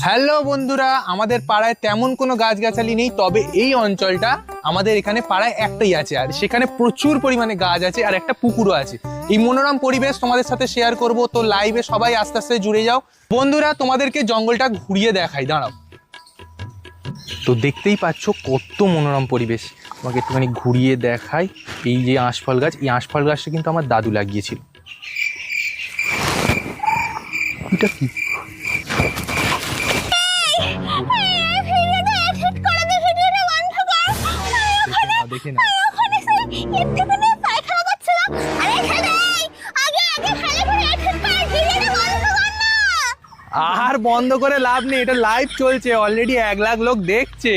Hello বন্ধুরা, আমাদের পাড়ায় তেমন কোনো গাছগাছালি নেই, তবে এই অঞ্চলটা আমাদের এখানে পাড়ায় একটাই আছে, আর সেখানে প্রচুর পরিমাণে গাছ আছে আর একটা পুকুরও আছে। এই মনোরম পরিবেশ তোমাদের সাথে শেয়ার করব, তো লাইভে সবাই আস্তে আস্তে জুড়ে যাও। বন্ধুরা, তোমাদেরকে জঙ্গলটা ঘুরিয়ে দেখাই, দাঁড়াও। তো দেখতেই পাচ্ছ কত মনোরম পরিবেশ, তোমাকে একটুখানি ঘুরিয়ে দেখাই। এই যে আঁশফল গাছ, এই আঁশফল গাছটা কিন্তু আমার দাদু লাগিয়েছিল। এটা কি? দেখে না, আর বন্ধ করে লাভ নেই, এটা লাইভ চলছে, অলরেডি 1 লাখ লোক দেখছে।